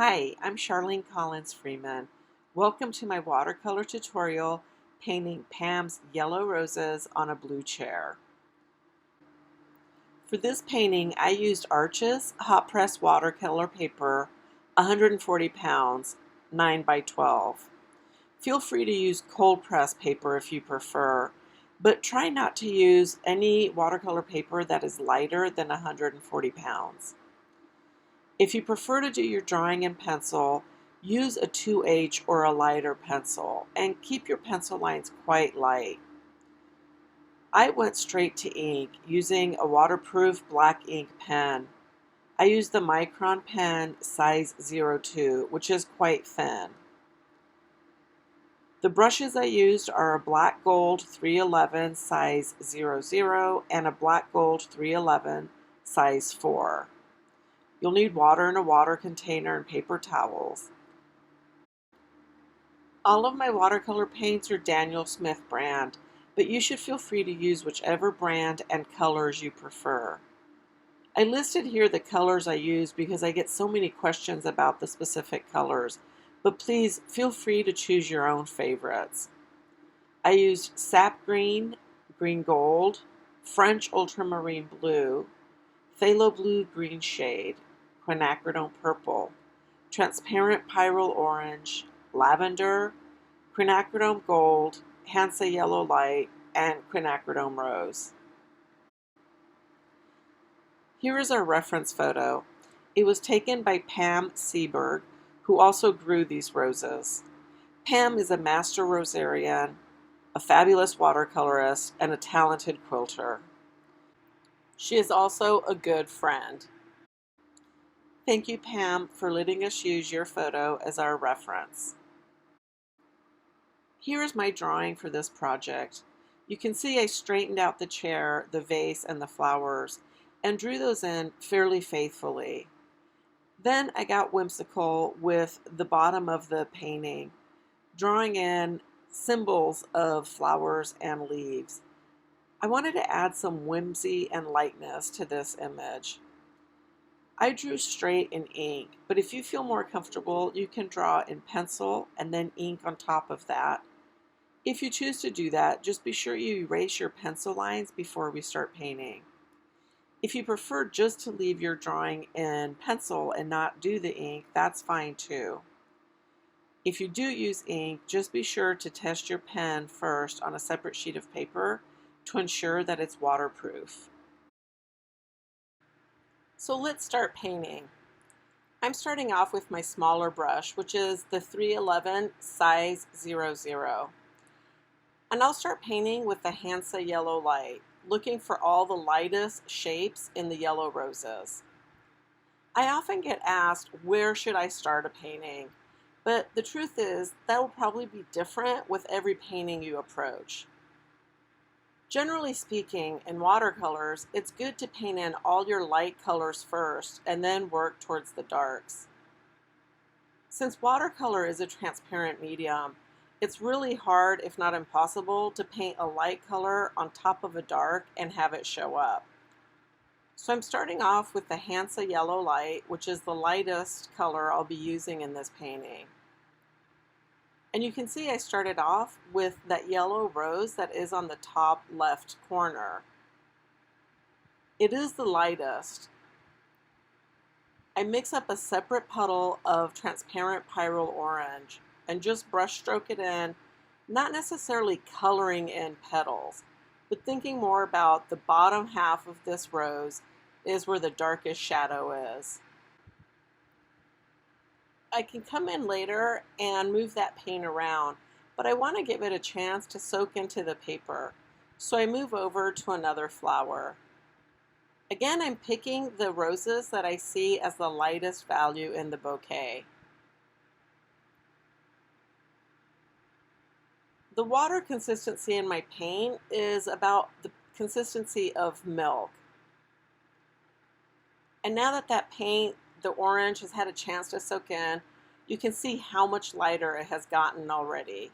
Hi, I'm Charlene Collins Freeman. Welcome to my watercolor tutorial painting Pam's yellow roses on a blue chair. For this painting, I used Arches hot press watercolor paper, 140 pounds, 9 by 12. Feel free to use cold press paper if you prefer, but try not to use any watercolor paper that is lighter than 140 pounds. If you prefer to do your drawing in pencil, use a 2H or a lighter pencil and keep your pencil lines quite light. I went straight to ink using a waterproof black ink pen. I used the Micron pen size 02, which is quite thin. The brushes I used are a black gold 311 size 00 and a black gold 311 size 4. You'll need water in a water container and paper towels. All of my watercolor paints are Daniel Smith brand, but you should feel free to use whichever brand and colors you prefer. I listed here the colors I use because I get so many questions about the specific colors, but please feel free to choose your own favorites. I used sap green, green gold, French ultramarine blue, phthalo blue green shade, quinacridone purple, transparent pyrrole orange, lavender, quinacridone gold, Hansa yellow light, and quinacridone rose. Here is our reference photo. It was taken by Pam Seberg, who also grew these roses. Pam is a master rosarian, a fabulous watercolorist, and a talented quilter. She is also a good friend. Thank you, Pam, for letting us use your photo as our reference. Here is my drawing for this project. You can see I straightened out the chair, the vase, and the flowers, and drew those in fairly faithfully. Then I got whimsical with the bottom of the painting, drawing in symbols of flowers and leaves. I wanted to add some whimsy and lightness to this image. I drew straight in ink, but if you feel more comfortable, you can draw in pencil and then ink on top of that. If you choose to do that, just be sure you erase your pencil lines before we start painting. If you prefer just to leave your drawing in pencil and not do the ink, that's fine too. If you do use ink, just be sure to test your pen first on a separate sheet of paper to ensure that it's waterproof. So let's start painting. I'm starting off with my smaller brush, which is the 311 size 00. And I'll start painting with the Hansa yellow light, looking for all the lightest shapes in the yellow roses. I often get asked, where should I start a painting? But the truth is, that will probably be different with every painting you approach. Generally speaking, in watercolors, it's good to paint in all your light colors first and then work towards the darks. Since watercolor is a transparent medium, it's really hard, if not impossible, to paint a light color on top of a dark and have it show up. So I'm starting off with the Hansa yellow light, which is the lightest color I'll be using in this painting. And you can see I started off with that yellow rose that is on the top left corner. It is the lightest. I mix up a separate puddle of transparent pyrrole orange and just brush stroke it in, not necessarily coloring in petals, but thinking more about the bottom half of this rose is where the darkest shadow is. I can come in later and move that paint around, but I want to give it a chance to soak into the paper. So I move over to another flower. Again, I'm picking the roses that I see as the lightest value in the bouquet. The water consistency in my paint is about the consistency of milk. And now that that paint, the orange, has had a chance to soak in, you can see how much lighter it has gotten already.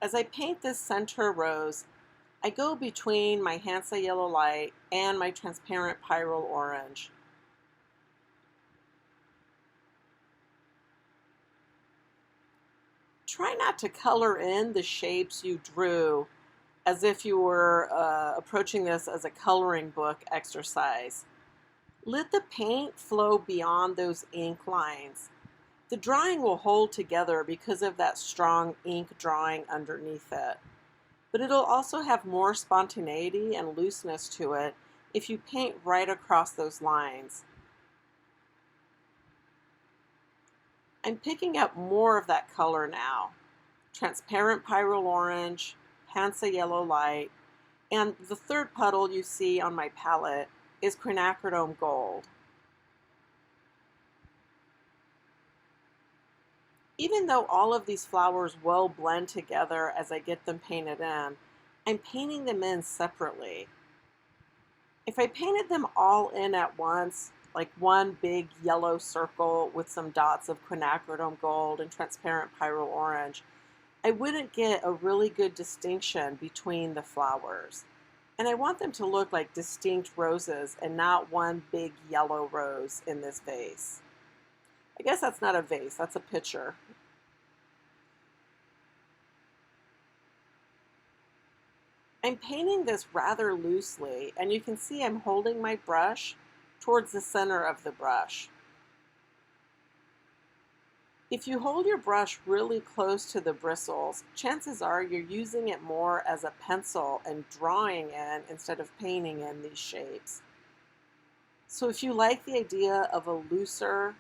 As I paint this center rose, I go between my Hansa Yellow Light and my transparent Pyrrole Orange. Try not to color in the shapes you drew as if you were approaching this as a coloring book exercise. Let the paint flow beyond those ink lines. The drawing will hold together because of that strong ink drawing underneath it. But it'll also have more spontaneity and looseness to it if you paint right across those lines. I'm picking up more of that color now. Transparent Pyrrole Orange, Hansa Yellow Light, and the third puddle you see on my palette is Quinacridone Gold. Even though all of these flowers will blend together as I get them painted in, I'm painting them in separately. If I painted them all in at once, like one big yellow circle with some dots of Quinacridone Gold and transparent Pyrrole Orange, I wouldn't get a really good distinction between the flowers. And I want them to look like distinct roses and not one big yellow rose in this vase. I guess that's not a vase, that's a pitcher. I'm painting this rather loosely, and you can see I'm holding my brush towards the center of the brush. If you hold your brush really close to the bristles, chances are you're using it more as a pencil and drawing in instead of painting in these shapes. So if you like the idea of a looser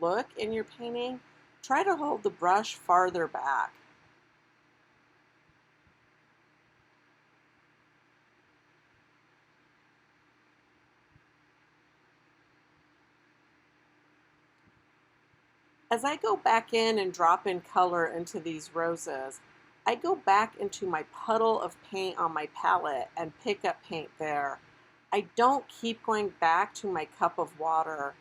look in your painting, try to hold the brush farther back. As I go back in and drop in color into these roses, I go back into my puddle of paint on my palette and pick up paint there. I don't keep going back to my cup of water.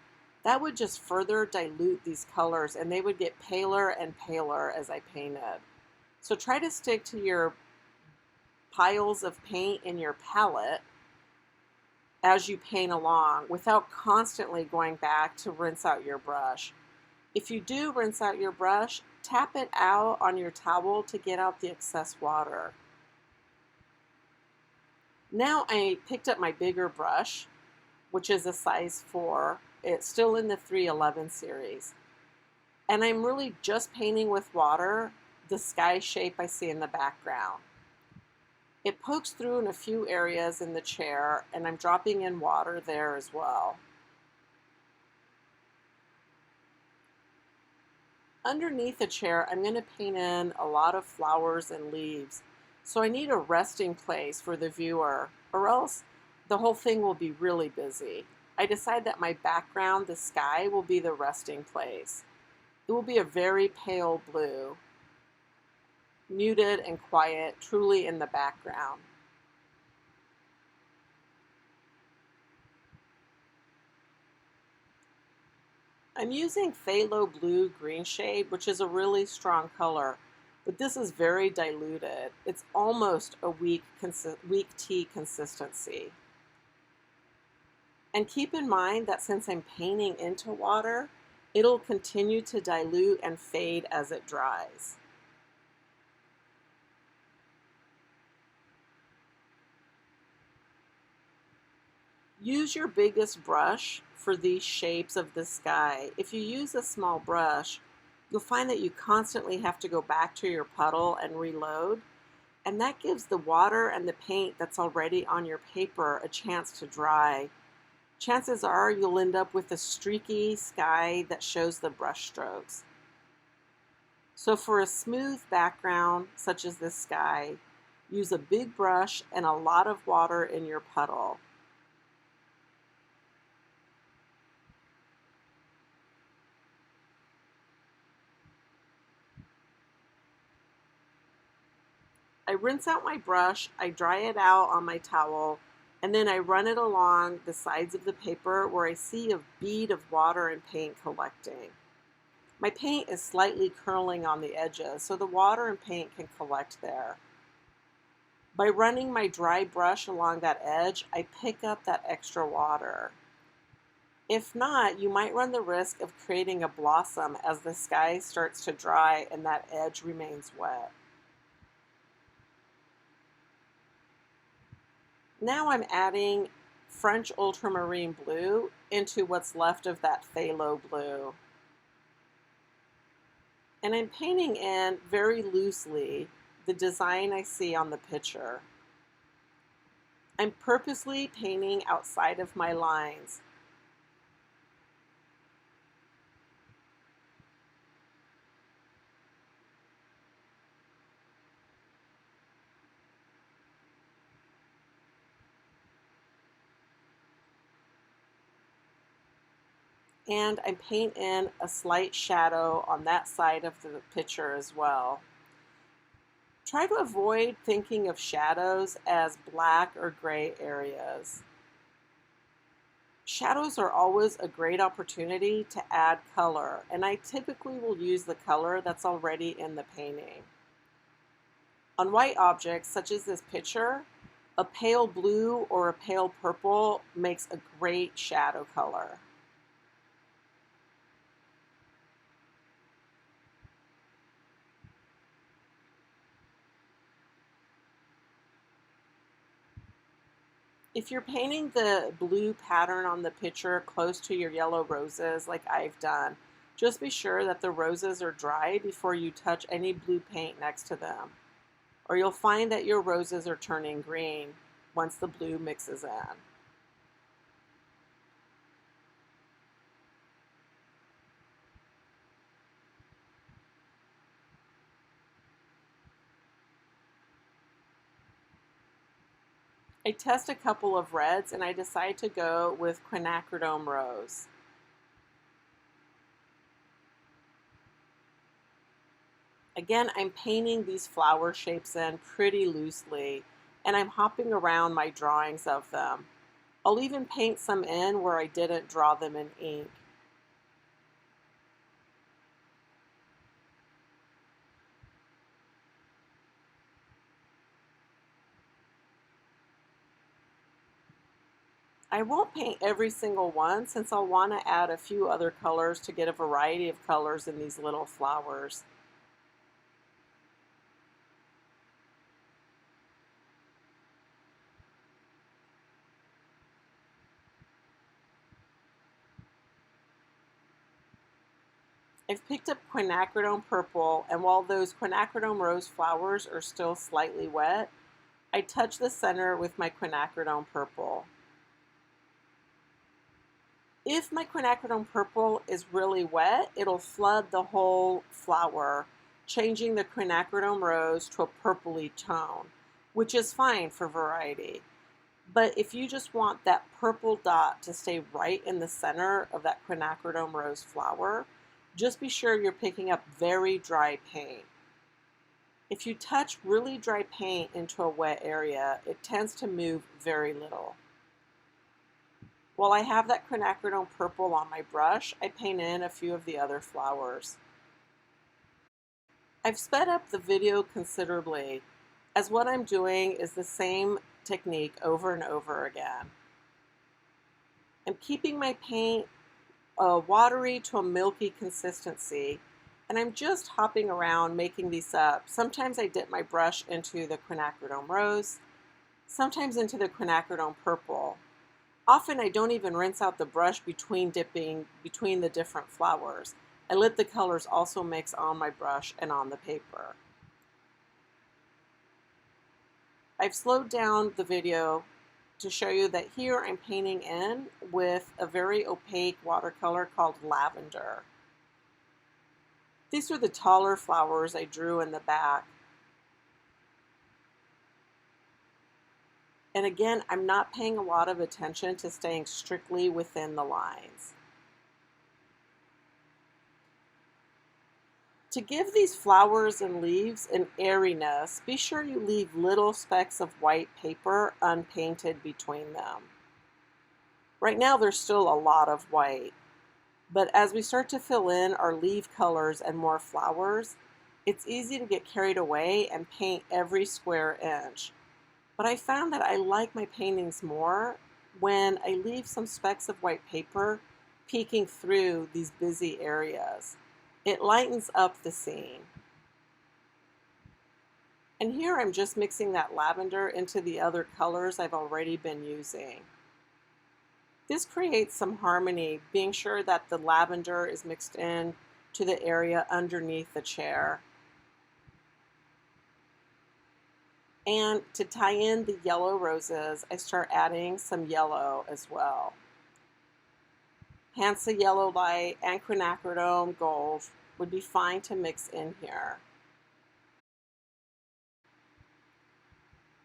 That would just further dilute these colors and they would get paler and paler as I painted. So try to stick to your piles of paint in your palette as you paint along without constantly going back to rinse out your brush. If you do rinse out your brush, tap it out on your towel to get out the excess water. Now I picked up my bigger brush, which is a size 4. It's still in the 311 series. And I'm really just painting with water the sky shape I see in the background. It pokes through in a few areas in the chair, and I'm dropping in water there as well. Underneath the chair, I'm going to paint in a lot of flowers and leaves. So I need a resting place for the viewer, or else the whole thing will be really busy. I decide that my background, the sky, will be the resting place. It will be a very pale blue, muted and quiet, truly in the background. I'm using Phthalo Blue Green shade, which is a really strong color, but this is very diluted. It's almost a weak tea consistency. And keep in mind that since I'm painting into water, it'll continue to dilute and fade as it dries. Use your biggest brush for these shapes of the sky. If you use a small brush, you'll find that you constantly have to go back to your puddle and reload, and that gives the water and the paint that's already on your paper a chance to dry. Chances are you'll end up with a streaky sky that shows the brush strokes. So for a smooth background, such as this sky, use a big brush and a lot of water in your puddle. I rinse out my brush, I dry it out on my towel, and then I run it along the sides of the paper where I see a bead of water and paint collecting. My paint is slightly curling on the edges, so the water and paint can collect there. By running my dry brush along that edge, I pick up that extra water. If not, you might run the risk of creating a blossom as the sky starts to dry and that edge remains wet. Now I'm adding French ultramarine blue into what's left of that phthalo blue. And I'm painting in very loosely the design I see on the picture. I'm purposely painting outside of my lines. And I paint in a slight shadow on that side of the picture as well. Try to avoid thinking of shadows as black or gray areas. Shadows are always a great opportunity to add color, and I typically will use the color that's already in the painting. On white objects, such as this picture, a pale blue or a pale purple makes a great shadow color. If you're painting the blue pattern on the picture close to your yellow roses like I've done, just be sure that the roses are dry before you touch any blue paint next to them, or you'll find that your roses are turning green once the blue mixes in. I test a couple of reds and I decide to go with Quinacridone Rose. Again, I'm painting these flower shapes in pretty loosely, and I'm hopping around my drawings of them. I'll even paint some in where I didn't draw them in ink. I won't paint every single one since I'll want to add a few other colors to get a variety of colors in these little flowers. I've picked up Quinacridone Purple, and while those Quinacridone Rose flowers are still slightly wet, I touch the center with my Quinacridone Purple. If my Quinacridone Purple is really wet, it'll flood the whole flower, changing the Quinacridone Rose to a purpley tone, which is fine for variety. But if you just want that purple dot to stay right in the center of that Quinacridone Rose flower, just be sure you're picking up very dry paint. If you touch really dry paint into a wet area, it tends to move very little. While I have that Quinacridone Purple on my brush, I paint in a few of the other flowers. I've sped up the video considerably, as what I'm doing is the same technique over and over again. I'm keeping my paint a watery to a milky consistency, and I'm just hopping around making these up. Sometimes I dip my brush into the Quinacridone Rose, sometimes into the Quinacridone Purple. Often I don't even rinse out the brush between dipping between the different flowers. I let the colors also mix on my brush and on the paper. I've slowed down the video to show you that here I'm painting in with a very opaque watercolor called Lavender. These are the taller flowers I drew in the back. And again, I'm not paying a lot of attention to staying strictly within the lines. To give these flowers and leaves an airiness, be sure you leave little specks of white paper unpainted between them. Right now there's still a lot of white, but as we start to fill in our leaf colors and more flowers, it's easy to get carried away and paint every square inch. But I found that I like my paintings more when I leave some specks of white paper peeking through these busy areas. It lightens up the scene. And here I'm just mixing that lavender into the other colors I've already been using. This creates some harmony, being sure that the lavender is mixed in to the area underneath the chair. And to tie in the yellow roses, I start adding some yellow as well. Hansa Yellow Light and Quinacridone Gold would be fine to mix in here.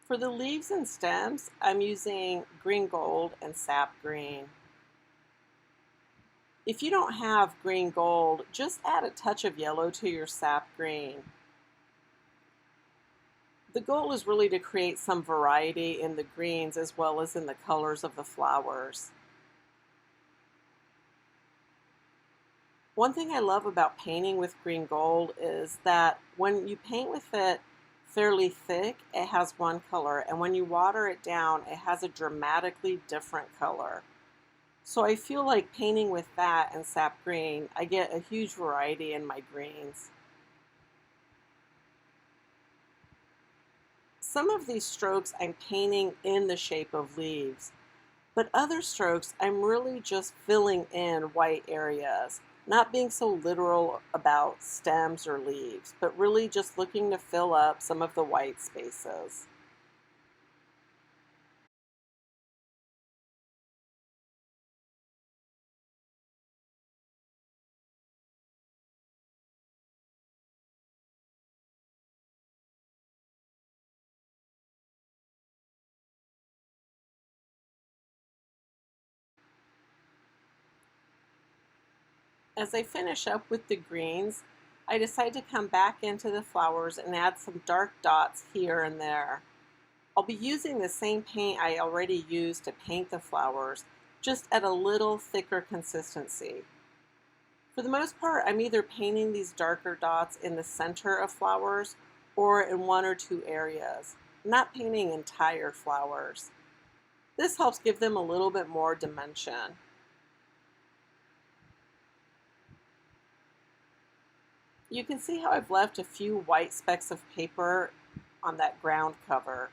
For the leaves and stems, I'm using green gold and sap green. If you don't have green gold, just add a touch of yellow to your sap green. The goal is really to create some variety in the greens as well as in the colors of the flowers. One thing I love about painting with green gold is that when you paint with it fairly thick, it has one color, and when you water it down, it has a dramatically different color. So I feel like painting with that and sap green, I get a huge variety in my greens. Some of these strokes I'm painting in the shape of leaves, but other strokes I'm really just filling in white areas, not being so literal about stems or leaves, but really just looking to fill up some of the white spaces. As I finish up with the greens, I decide to come back into the flowers and add some dark dots here and there. I'll be using the same paint I already used to paint the flowers, just at a little thicker consistency. For the most part, I'm either painting these darker dots in the center of flowers or in one or two areas, not painting entire flowers. This helps give them a little bit more dimension. You can see how I've left a few white specks of paper on that ground cover.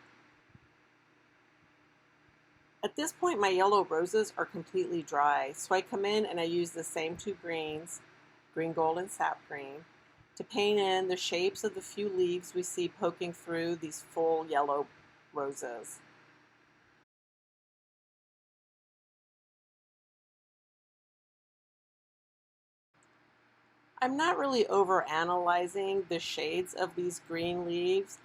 At this point, my yellow roses are completely dry, so I come in and I use the same two greens, green gold and sap green, to paint in the shapes of the few leaves we see poking through these full yellow roses. I'm not really over analyzing the shades of these green leaves,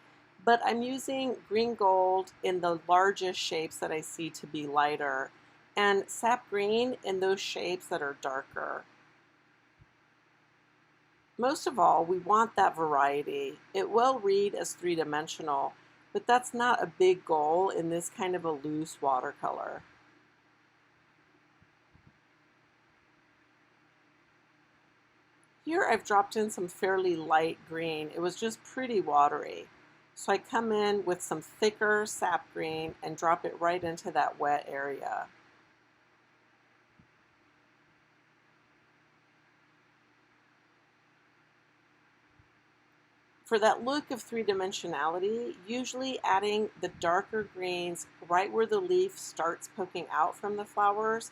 but I'm using green gold in the largest shapes that I see to be lighter, and sap green in those shapes that are darker. Most of all, we want that variety. It will read as three-dimensional, but that's not a big goal in this kind of a loose watercolor. Here I've dropped in some fairly light green. It was just pretty watery. So I come in with some thicker sap green and drop it right into that wet area. For that look of three-dimensionality, usually adding the darker greens right where the leaf starts poking out from the flowers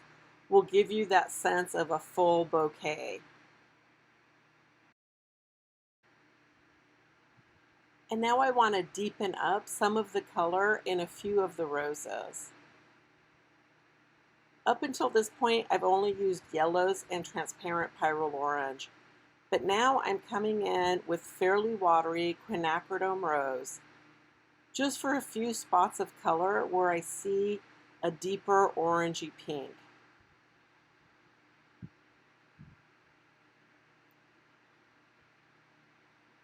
will give you that sense of a full bouquet. And now I want to deepen up some of the color in a few of the roses. Up until this point, I've only used yellows and transparent pyrrole orange, but now I'm coming in with fairly watery Quinacridone Rose, just for a few spots of color where I see a deeper orangey pink.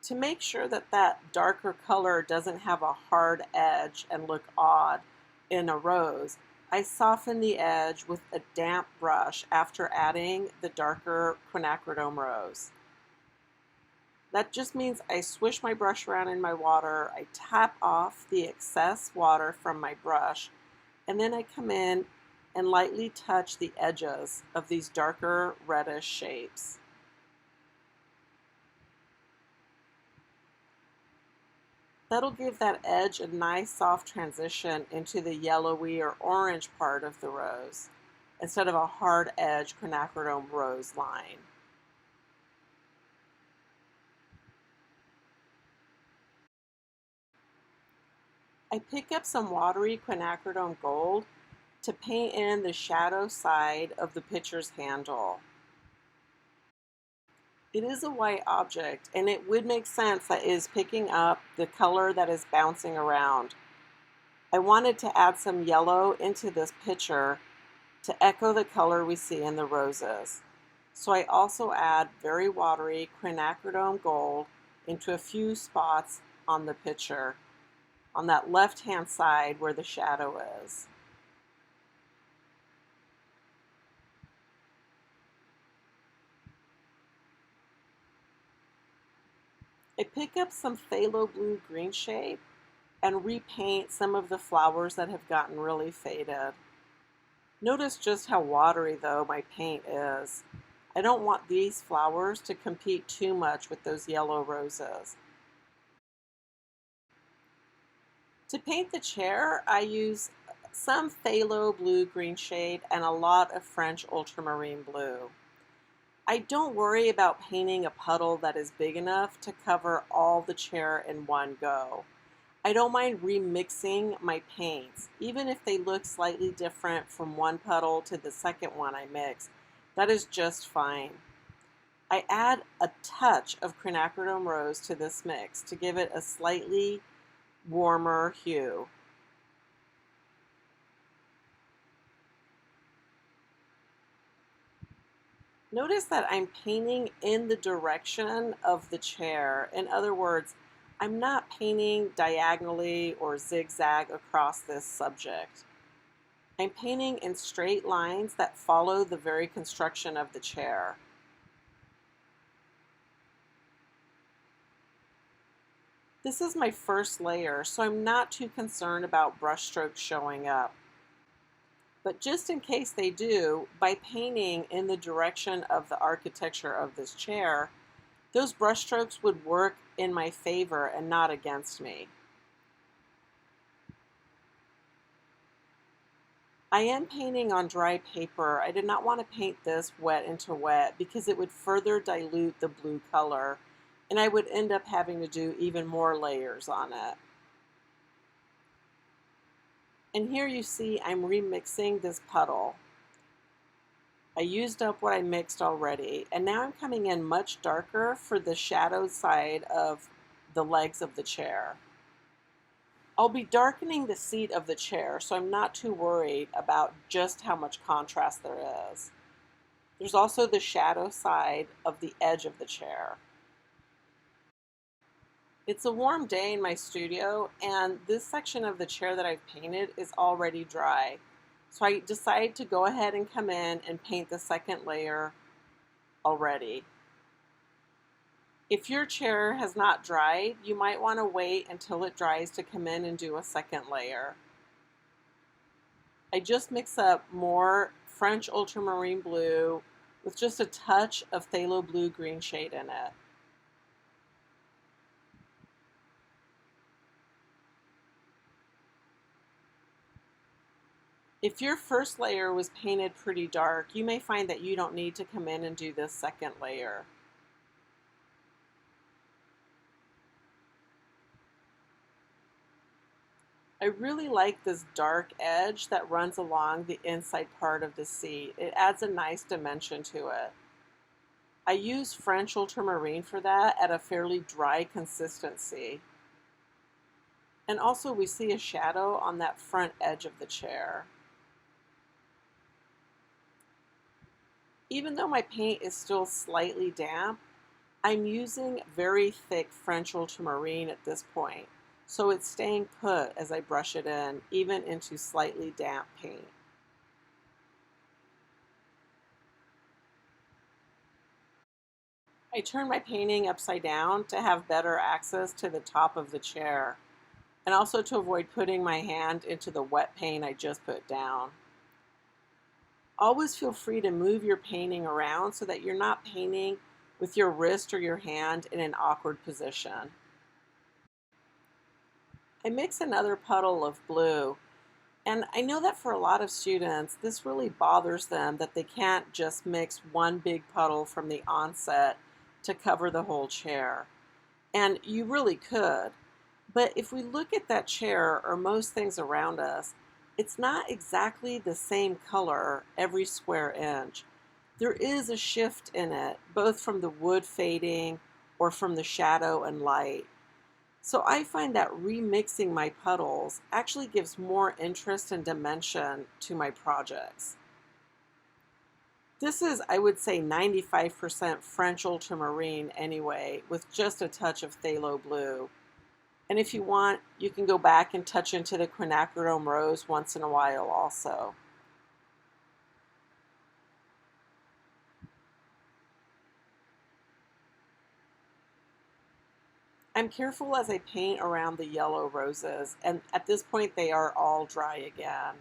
To make sure that that darker color doesn't have a hard edge and look odd in a rose, I soften the edge with a damp brush after adding the darker Quinacridone Rose. That just means I swish my brush around in my water, I tap off the excess water from my brush, and then I come in and lightly touch the edges of these darker reddish shapes. That'll give that edge a nice soft transition into the yellowy or orange part of the rose, instead of a hard edge Quinacridone Rose line. I pick up some watery Quinacridone Gold to paint in the shadow side of the pitcher's handle. It is a white object, and it would make sense that it is picking up the color that is bouncing around. I wanted to add some yellow into this pitcher to echo the color we see in the roses. So I also add very watery Quinacridone Gold into a few spots on the pitcher, on that left-hand side where the shadow is. I pick up some phthalo blue green shade and repaint some of the flowers that have gotten really faded. Notice just how watery, though, my paint is. I don't want these flowers to compete too much with those yellow roses. To paint the chair, I use some phthalo blue green shade and a lot of French ultramarine blue. I don't worry about painting a puddle that is big enough to cover all the chair in one go. I don't mind remixing my paints, even if they look slightly different from one puddle to the second one I mix. That is just fine. I add a touch of Quinacridone Rose to this mix to give it a slightly warmer hue. Notice that I'm painting in the direction of the chair. In other words, I'm not painting diagonally or zigzag across this subject. I'm painting in straight lines that follow the very construction of the chair. This is my first layer, so I'm not too concerned about brush strokes showing up. But just in case they do, by painting in the direction of the architecture of this chair, those brush strokes would work in my favor and not against me. I am painting on dry paper. I did not want to paint this wet into wet because it would further dilute the blue color, and I would end up having to do even more layers on it. And here you see I'm remixing this puddle. I used up what I mixed already, and now I'm coming in much darker for the shadowed side of the legs of the chair. I'll be darkening the seat of the chair, so I'm not too worried about just how much contrast there is. There's also the shadow side of the edge of the chair. It's a warm day in my studio, and this section of the chair that I've painted is already dry. So I decided to go ahead and come in and paint the second layer already. If your chair has not dried, you might want to wait until it dries to come in and do a second layer. I just mix up more French ultramarine blue with just a touch of phthalo blue green shade in it. If your first layer was painted pretty dark, you may find that you don't need to come in and do this second layer. I really like this dark edge that runs along the inside part of the seat. It adds a nice dimension to it. I use French ultramarine for that at a fairly dry consistency. And also we see a shadow on that front edge of the chair. Even though my paint is still slightly damp, I'm using very thick French ultramarine at this point, so it's staying put as I brush it in, even into slightly damp paint. I turn my painting upside down to have better access to the top of the chair, and also to avoid putting my hand into the wet paint I just put down. Always feel free to move your painting around so that you're not painting with your wrist or your hand in an awkward position. I mix another puddle of blue, and I know that for a lot of students, this really bothers them that they can't just mix one big puddle from the onset to cover the whole chair. And you really could. But if we look at that chair or most things around us, it's not exactly the same color every square inch. There is a shift in it, both from the wood fading or from the shadow and light. So I find that remixing my puddles actually gives more interest and dimension to my projects. This is, I would say, 95% French ultramarine anyway, with just a touch of phthalo blue. And if you want, you can go back and touch into the Quinacridone Rose once in a while also. I'm careful as I paint around the yellow roses, and at this point they are all dry again.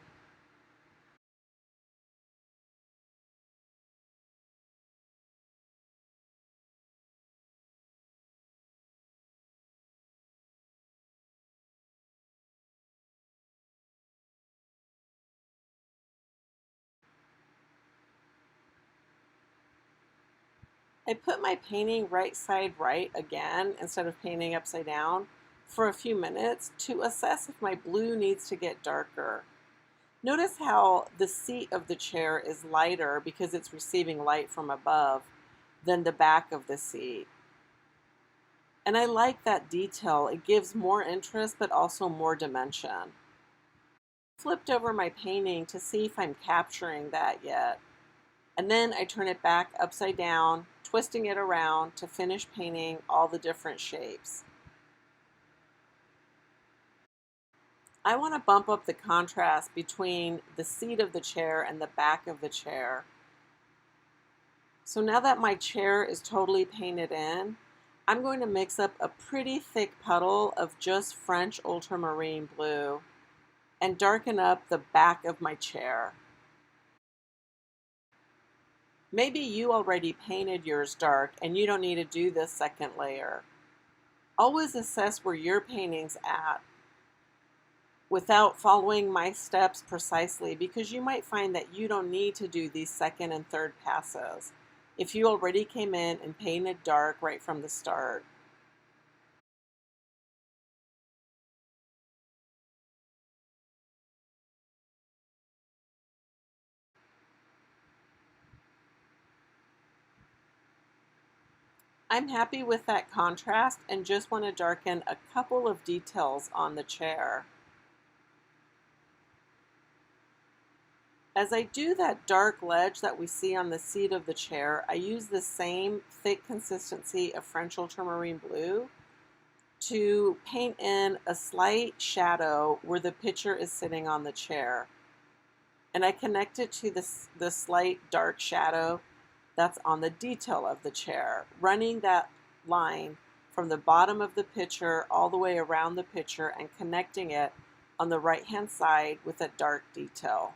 I put my painting right side right again instead of painting upside down for a few minutes to assess if my blue needs to get darker. Notice how the seat of the chair is lighter because it's receiving light from above than the back of the seat. And I like that detail. It gives more interest but also more dimension. Flipped over my painting to see if I'm capturing that yet. And then I turn it back upside down, twisting it around to finish painting all the different shapes. I want to bump up the contrast between the seat of the chair and the back of the chair. So now that my chair is totally painted in, I'm going to mix up a pretty thick puddle of just French ultramarine blue and darken up the back of my chair. Maybe you already painted yours dark and you don't need to do this second layer. Always assess where your painting's at without following my steps precisely, because you might find that you don't need to do these second and third passes if you already came in and painted dark right from the start. I'm happy with that contrast and just want to darken a couple of details on the chair. As I do that dark ledge that we see on the seat of the chair, I use the same thick consistency of French ultramarine blue to paint in a slight shadow where the picture is sitting on the chair. And I connect it to the slight dark shadow that's on the detail of the chair, running that line from the bottom of the picture all the way around the picture and connecting it on the right-hand side with a dark detail.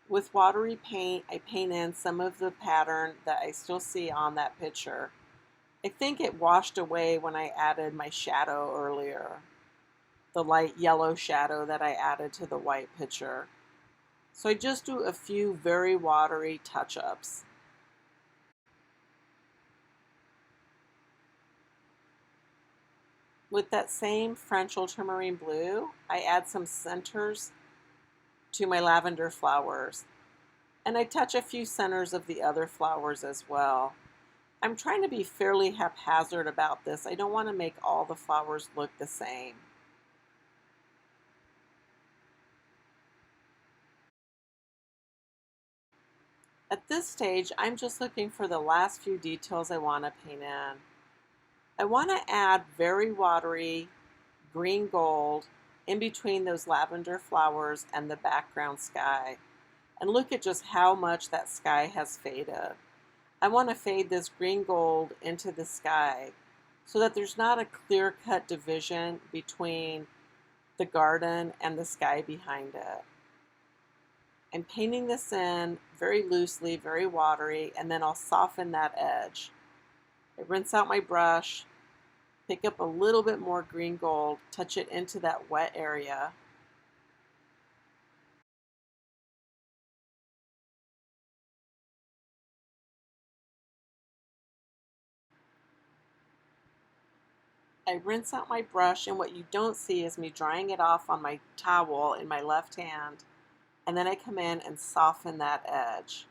With watery paint, I paint in some of the pattern that I still see on that picture. I think it washed away when I added my shadow earlier, the light yellow shadow that I added to the white picture. So I just do a few very watery touch-ups. With that same French ultramarine blue, I add some centers to my lavender flowers. And I touch a few centers of the other flowers as well. I'm trying to be fairly haphazard about this. I don't want to make all the flowers look the same. At this stage, I'm just looking for the last few details I want to paint in. I want to add very watery green gold in between those lavender flowers and the background sky. And look at just how much that sky has faded. I want to fade this green gold into the sky so that there's not a clear-cut division between the garden and the sky behind it. I'm painting this in very loosely, very watery, and then I'll soften that edge. I rinse out my brush, pick up a little bit more green gold, touch it into that wet area. I rinse out my brush, and what you don't see is me drying it off on my towel in my left hand, and then I come in and soften that edge.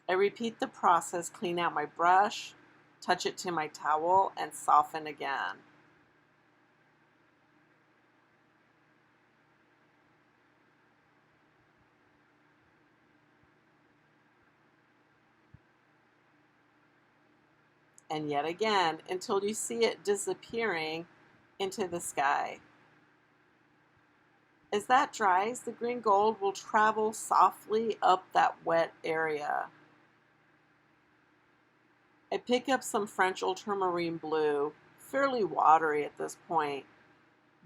I repeat the process, clean out my brush, touch it to my towel, and soften again. And yet again, until you see it disappearing into the sky. As that dries, the green gold will travel softly up that wet area. I pick up some French ultramarine blue, fairly watery at this point,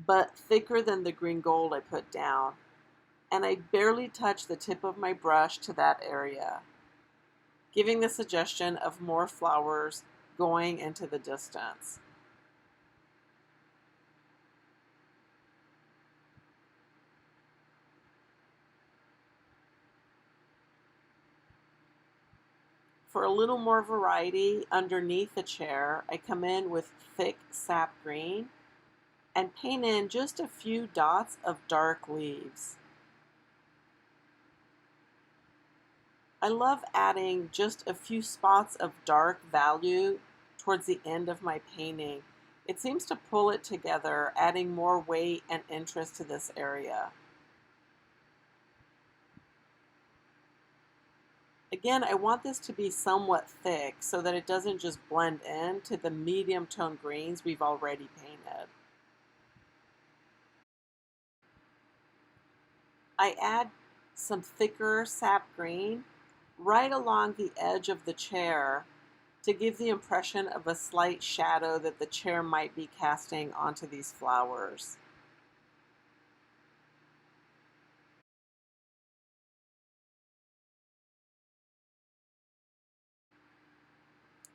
but thicker than the green gold I put down, and I barely touch the tip of my brush to that area, giving the suggestion of more flowers going into the distance. For a little more variety, underneath the chair, I come in with thick sap green and paint in just a few dots of dark leaves. I love adding just a few spots of dark value towards the end of my painting. It seems to pull it together, adding more weight and interest to this area. Again, I want this to be somewhat thick so that it doesn't just blend in to the medium tone greens we've already painted. I add some thicker sap green right along the edge of the chair to give the impression of a slight shadow that the chair might be casting onto these flowers.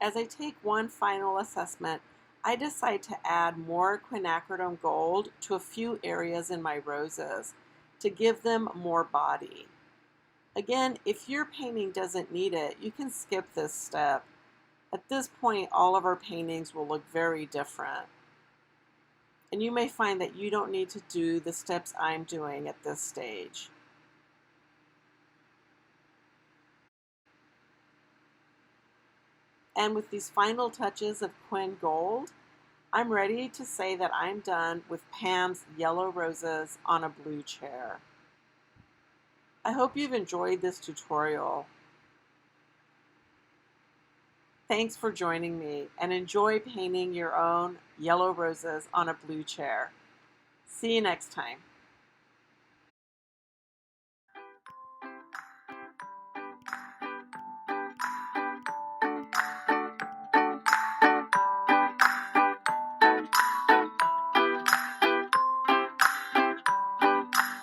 As I take one final assessment, I decide to add more quinacridone gold to a few areas in my roses to give them more body. Again, if your painting doesn't need it, you can skip this step. At this point, all of our paintings will look very different. And you may find that you don't need to do the steps I'm doing at this stage. And with these final touches of Quin Gold, I'm ready to say that I'm done with Pam's yellow roses on a blue chair. I hope you've enjoyed this tutorial. Thanks for joining me, and enjoy painting your own yellow roses on a blue chair. See you next time.